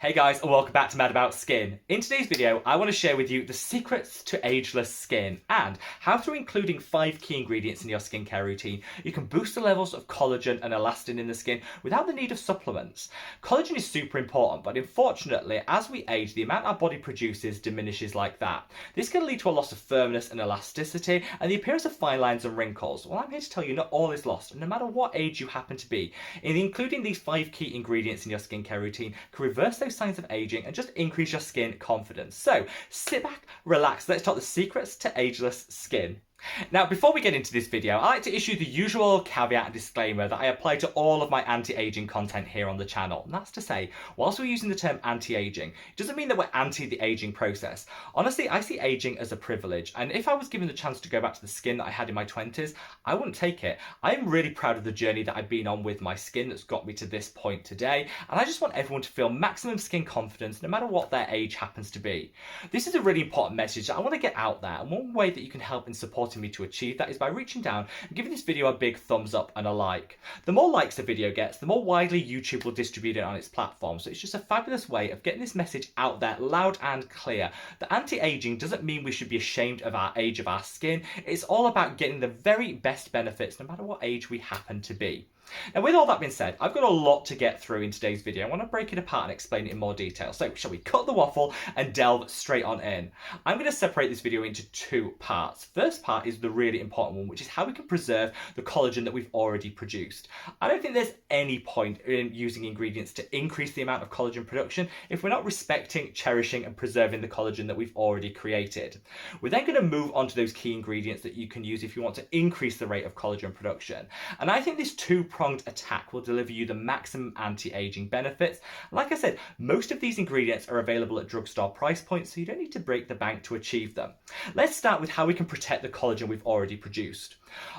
Hey guys, and welcome back to Mad About Skin. In today's video, I want to share with you the secrets to ageless skin and how through including 5 key ingredients in your skincare routine, you can boost the levels of collagen and elastin in the skin without the need of supplements. Collagen is super important, but unfortunately, as we age, the amount our body produces diminishes like that. This can lead to a loss of firmness and elasticity and the appearance of fine lines and wrinkles. Well, I'm here to tell you not all is lost, no matter what age you happen to be. Including these 5 key ingredients in your skincare routine can reverse those signs of aging and just increase your skin confidence. So sit back, relax, let's talk the secrets to ageless skin. Now, before we get into this video, I like to issue the usual caveat and disclaimer that I apply to all of my anti-aging content here on the channel. And that's to say, whilst we're using the term anti-aging, it doesn't mean that we're anti the aging process. Honestly, I see aging as a privilege, and if I was given the chance to go back to the skin that I had in my 20s, I wouldn't take it. I'm really proud of the journey that I've been on with my skin that's got me to this point today, and I just want everyone to feel maximum skin confidence no matter what their age happens to be. This is a really important message that I want to get out there, and one way that you can help in supporting me to achieve that is by reaching down and giving this video a big thumbs up and a like. The more likes the video gets, the more widely YouTube will distribute it on its platform, so it's just a fabulous way of getting this message out there loud and clear. The anti-aging doesn't mean we should be ashamed of our age of our skin. It's all about getting the very best benefits no matter what age we happen to be. Now, with all that being said, I've got a lot to get through in today's video. I want to break it apart and explain it in more detail. So shall we cut the waffle and delve straight on in? I'm going to separate this video into 2 parts. First part is the really important one, which is how we can preserve the collagen that we've already produced. I don't think there's any point in using ingredients to increase the amount of collagen production if we're not respecting, cherishing and preserving the collagen that we've already created. We're then going to move on to those key ingredients that you can use if you want to increase the rate of collagen production. And I think this two-pronged attack will deliver you the maximum anti-aging benefits. Like I said, most of these ingredients are available at drugstore price points, so you don't need to break the bank to achieve them. Let's start with how we can protect the collagen we've already produced.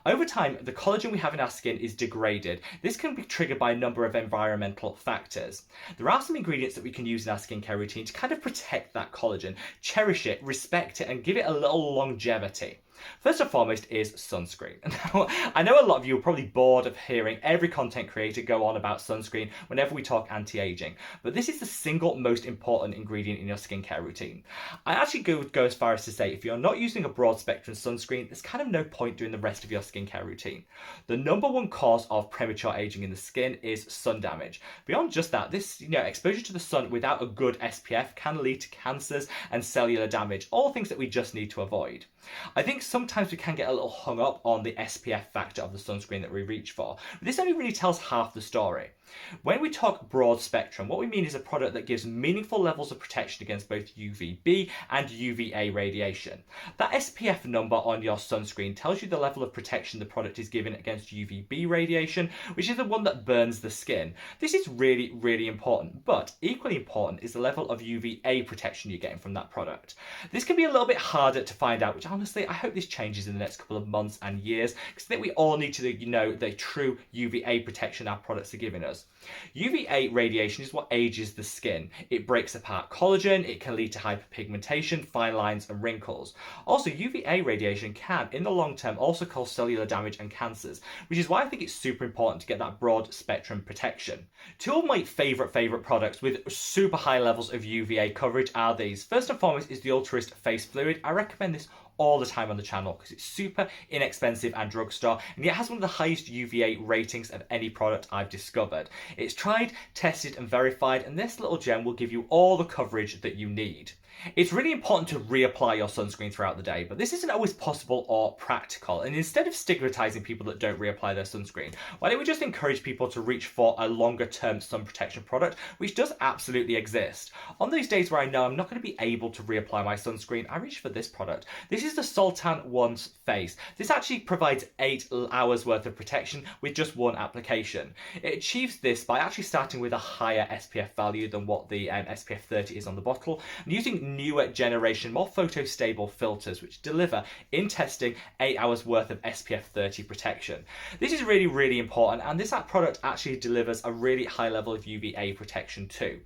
Over time, the collagen we have in our skin is degraded. This can be triggered by a number of environmental factors. There are some ingredients that we can use in our skincare routine to kind of protect that collagen, cherish it, respect it, and give it a little longevity. First and foremost is sunscreen. Now, I know a lot of you are probably bored of hearing every content creator go on about sunscreen whenever we talk anti-aging, but this is the single most important ingredient in your skincare routine. I actually go as far as to say if you're not using a broad spectrum sunscreen, there's kind of no point doing the rest of your skincare routine. The number one cause of premature aging in the skin is sun damage. Beyond just that, this exposure to the sun without a good SPF can lead to cancers and cellular damage, all things that we just need to avoid. I think sometimes we can get a little hung up on the SPF factor of the sunscreen that we reach for, but this only really tells half the story. When we talk broad spectrum, what we mean is a product that gives meaningful levels of protection against both UVB and UVA radiation. That SPF number on your sunscreen tells you the level of protection the product is giving against UVB radiation, which is the one that burns the skin. This is really, really important, but equally important is the level of UVA protection you're getting from that product. This can be a little bit harder to find out, which honestly, I hope this changes in the next couple of months and years, because I think we all need to know the true UVA protection our products are giving us. UVA radiation is what ages the skin. It breaks apart collagen, it can lead to hyperpigmentation, fine lines and wrinkles. Also, UVA radiation can, in the long term, also cause cellular damage and cancers, which is why I think it's super important to get that broad spectrum protection. 2 of my favourite products with super high levels of UVA coverage are these. First and foremost is the Ultrist Face Fluid. I recommend this all the time on the channel because it's super inexpensive and drugstore, and yet has one of the highest UVA ratings of any product I've discovered. It's tried, tested and verified, and this little gem will give you all the coverage that you need. It's really important to reapply your sunscreen throughout the day, but this isn't always possible or practical, and instead of stigmatizing people that don't reapply their sunscreen, why don't we just encourage people to reach for a longer term sun protection product, which does absolutely exist. On those days where I know I'm not going to be able to reapply my sunscreen, I reach for this product. This is the Sultan Once Face. This actually provides 8 hours worth of protection with just one application. It achieves this by actually starting with a higher SPF value than what the SPF 30 is on the bottle, and using newer generation, more photo-stable filters which deliver, in testing, 8 hours worth of SPF 30 protection. This is really, really important, and this product actually delivers a really high level of UVA protection too.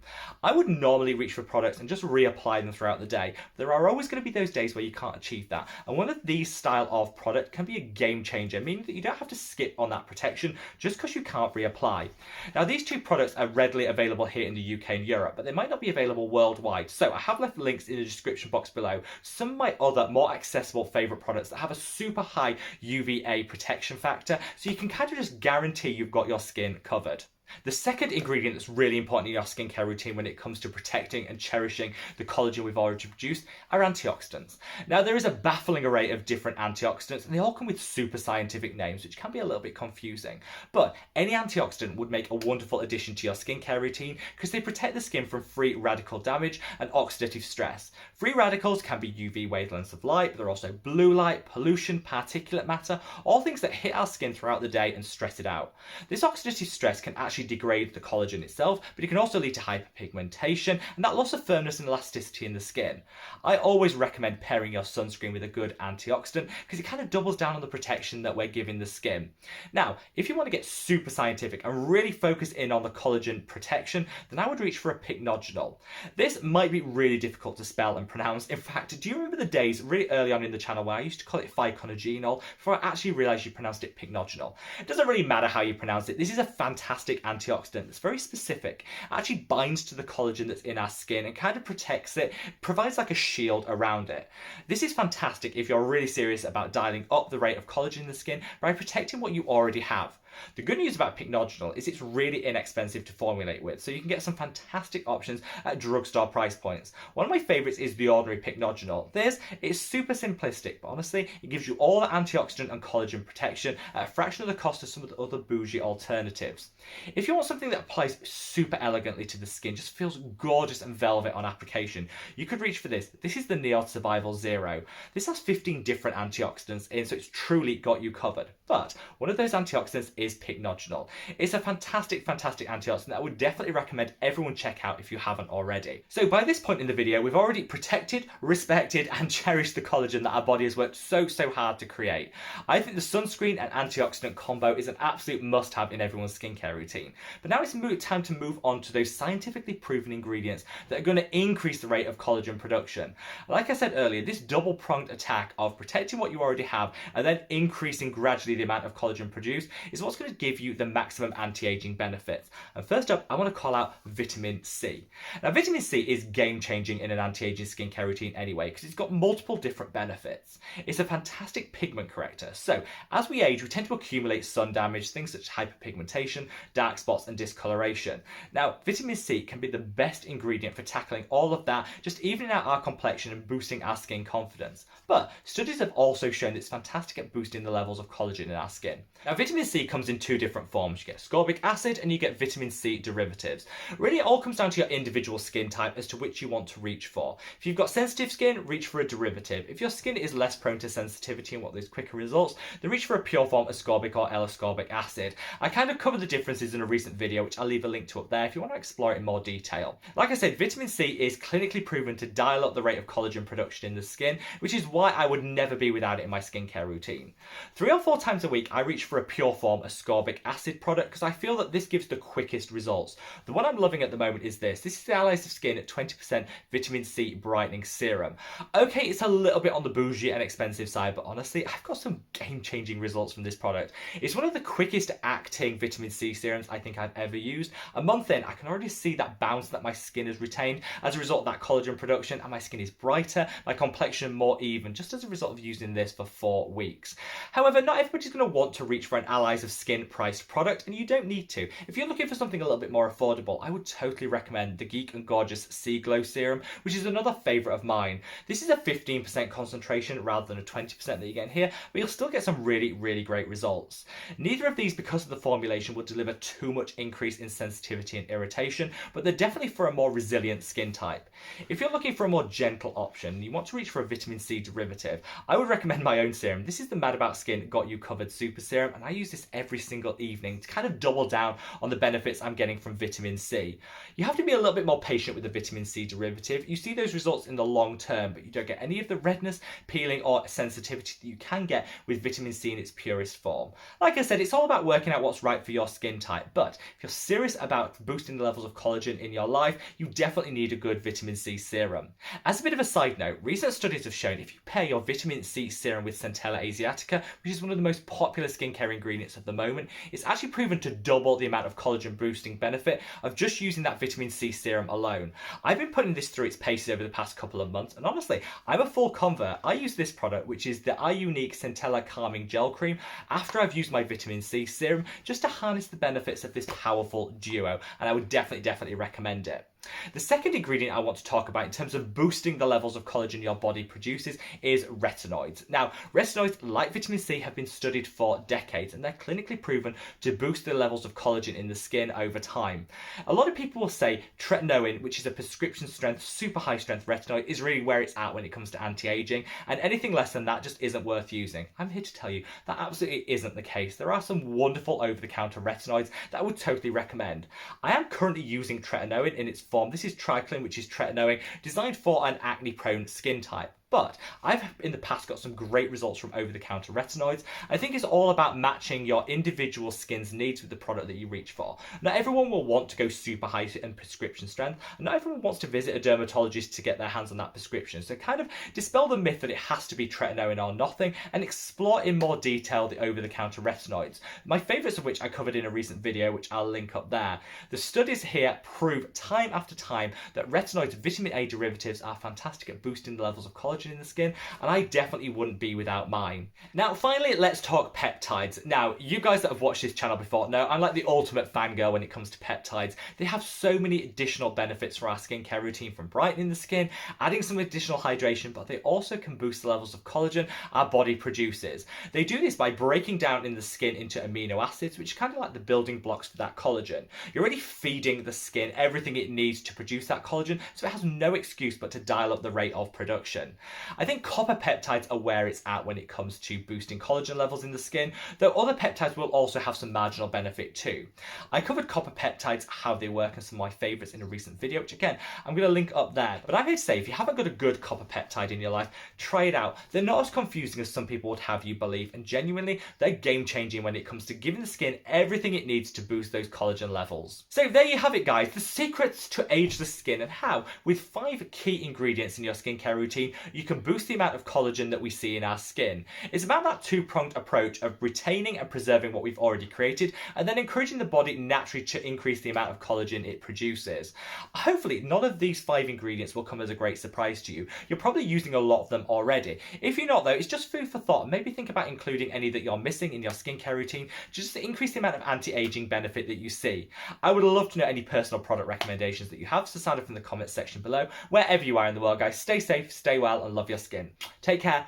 I would normally reach for products and just reapply them throughout the day. There are always going to be those days where you can't achieve achieve that. And one of these style of product can be a game changer, meaning that you don't have to skip on that protection just because you can't reapply. Now, these two products are readily available here in the UK and Europe, but they might not be available worldwide. So I have left links in the description box below. Some of my other more accessible favorite products that have a super high UVA protection factor, so you can kind of just guarantee you've got your skin covered. The second ingredient that's really important in your skincare routine when it comes to protecting and cherishing the collagen we've already produced are antioxidants. Now, there is a baffling array of different antioxidants, and they all come with super scientific names, which can be a little bit confusing. But any antioxidant would make a wonderful addition to your skincare routine because they protect the skin from free radical damage and oxidative stress. Free radicals can be UV wavelengths of light, but they're also blue light, pollution, particulate matter, all things that hit our skin throughout the day and stress it out. This oxidative stress can actually degrade the collagen itself, but it can also lead to hyperpigmentation and that loss of firmness and elasticity in the skin. I always recommend pairing your sunscreen with a good antioxidant because it kind of doubles down on the protection that we're giving the skin. Now, if you want to get super scientific and really focus in on the collagen protection, then I would reach for a pycnogenol. This might be really difficult to spell and pronounce. In fact, do you remember the days really early on in the channel where I used to call it pycnogenol before I actually realized you pronounced it pycnogenol? It doesn't really matter how you pronounce it. This is a fantastic antioxidant that's very specific. It actually binds to the collagen that's in our skin and kind of protects it, provides like a shield around it. This is fantastic if you're really serious about dialing up the rate of collagen in the skin by protecting what you already have. The good news about pycnogenol is it's really inexpensive to formulate with, so you can get some fantastic options at drugstore price points. One of my favourites is the ordinary pycnogenol. This is super simplistic, but honestly, it gives you all the antioxidant and collagen protection at a fraction of the cost of some of the other bougie alternatives. If you want something that applies super elegantly to the skin, just feels gorgeous and velvet on application, you could reach for this. This is the Neod Survival Zero. This has 15 different antioxidants in, so it's truly got you covered. But one of those antioxidants is pycnogenol. It's a fantastic antioxidant that I would definitely recommend everyone check out if you haven't already. So by this point in the video, we've already protected, respected, and cherished the collagen that our body has worked so hard to create. I think the sunscreen and antioxidant combo is an absolute must-have in everyone's skincare routine. But now it's time to move on to those scientifically proven ingredients that are going to increase the rate of collagen production. Like I said earlier, this double-pronged attack of protecting what you already have and then increasing gradually the amount of collagen produced is what's going to give you the maximum anti-aging benefits. And first up, I want to call out vitamin C. Now, vitamin C is game-changing in an anti-aging skincare routine anyway because it's got multiple different benefits. It's a fantastic pigment corrector. So as we age, we tend to accumulate sun damage, things such as hyperpigmentation, dark spots, and discoloration. Now, vitamin C can be the best ingredient for tackling all of that, just evening out our complexion and boosting our skin confidence. But studies have also shown it's fantastic at boosting the levels of collagen in our skin. Now, vitamin C comes in two different forms. You get ascorbic acid and you get vitamin C derivatives. Really, it all comes down to your individual skin type as to which you want to reach for. If you've got sensitive skin, reach for a derivative. If your skin is less prone to sensitivity and want those quicker results, then reach for a pure form ascorbic or L-ascorbic acid. I kind of covered the differences in a recent video, which I'll leave a link to up there if you want to explore it in more detail. Like I said, vitamin C is clinically proven to dial up the rate of collagen production in the skin, which is why I would never be without it in my skincare routine. 3 or 4 times a week, I reach for a pure form ascorbic acid product because I feel that this gives the quickest results. The one I'm loving at the moment is this. This is the Allies of Skin at 20% vitamin C brightening serum. Okay, it's a little bit on the bougie and expensive side, but honestly, I've got some game-changing results from this product. It's one of the quickest acting vitamin C serums I think I've ever used. A month in, I can already see that bounce that my skin has retained as a result of that collagen production, and my skin is brighter, my complexion more even, just as a result of using this for 4 weeks. However, not everybody's going to want to reach for an Allies of Skin priced product, and you don't need to. If you're looking for something a little bit more affordable, I would totally recommend the Geek and Gorgeous Sea Glow Serum, which is another favourite of mine. This is a 15% concentration rather than a 20% that you get in here, but you'll still get some really great results. Neither of these, because of the formulation, will deliver too much increase in sensitivity and irritation, but they're definitely for a more resilient skin type. If you're looking for a more gentle option and you want to reach for a vitamin C derivative, I would recommend my own serum. This is the Mad About Skin Got You Covered Super Serum, and I use this every every single evening to kind of double down on the benefits I'm getting from vitamin C. You have to be a little bit more patient with the vitamin C derivative. You see those results in the long term, but you don't get any of the redness, peeling, or sensitivity that you can get with vitamin C in its purest form. Like I said, it's all about working out what's right for your skin type, but if you're serious about boosting the levels of collagen in your life, you definitely need a good vitamin C serum. As a bit of a side note, recent studies have shown if you pair your vitamin C serum with Centella asiatica, which is one of the most popular skincare ingredients at the moment, it's actually proven to double the amount of collagen boosting benefit of just using that vitamin C serum alone. I've been putting this through its paces over the past couple of months, and honestly, I'm a full convert. I use this product, which is the iUnique Centella Calming Gel Cream, after I've used my vitamin C serum, just to harness the benefits of this powerful duo, and I would definitely recommend it. The second ingredient I want to talk about in terms of boosting the levels of collagen your body produces is retinoids. Now, retinoids, like vitamin C, have been studied for decades, and they're clinically proven to boost the levels of collagen in the skin over time. A lot of people will say tretinoin, which is a prescription strength, super high strength retinoid, is really where it's at when it comes to anti-aging, and anything less than that just isn't worth using. I'm here to tell you that absolutely isn't the case. There are some wonderful over-the-counter retinoids that I would totally recommend. I am currently using tretinoin in its form. This is triclin, which is tretinoin, designed for an acne-prone skin type. But I've in the past got some great results from over-the-counter retinoids. I think it's all about matching your individual skin's needs with the product that you reach for. Not everyone will want to go super high in prescription strength, and not everyone wants to visit a dermatologist to get their hands on that prescription. So kind of dispel the myth that it has to be tretinoin or nothing, and explore in more detail the over-the-counter retinoids. My favourites of which I covered in a recent video, which I'll link up there. The studies here prove time after time that retinoids' vitamin A derivatives are fantastic at boosting the levels of collagen in the skin, and I definitely wouldn't be without mine. Now, finally, let's talk peptides. Now, you guys that have watched this channel before know I'm like the ultimate fangirl when it comes to peptides. They have so many additional benefits for our skincare routine, from brightening the skin, adding some additional hydration, but they also can boost the levels of collagen our body produces. They do this by breaking down in the skin into amino acids, which are kind of like the building blocks for that collagen. You're already feeding the skin everything it needs to produce that collagen, so it has no excuse but to dial up the rate of production. I think copper peptides are where it's at when it comes to boosting collagen levels in the skin, though other peptides will also have some marginal benefit too. I covered copper peptides, how they work, and some of my favourites in a recent video, which again, I'm going to link up there. But I'm here to say, if you haven't got a good copper peptide in your life, try it out. They're not as confusing as some people would have you believe, and genuinely, they're game-changing when it comes to giving the skin everything it needs to boost those collagen levels. So there you have it, guys, the secrets to ageless skin, and how, with 5 key ingredients in your skincare routine, you can boost the amount of collagen that we see in our skin. It's about that two-pronged approach of retaining and preserving what we've already created, and then encouraging the body naturally to increase the amount of collagen it produces. Hopefully, none of these 5 ingredients will come as a great surprise to you. You're probably using a lot of them already. If you're not, though, it's just food for thought. Maybe think about including any that you're missing in your skincare routine, just to increase the amount of anti-aging benefit that you see. I would love to know any personal product recommendations that you have, so sound off in the comments section below. Wherever you are in the world, guys, stay safe, stay well, and love your skin. Take care.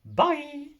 Bye.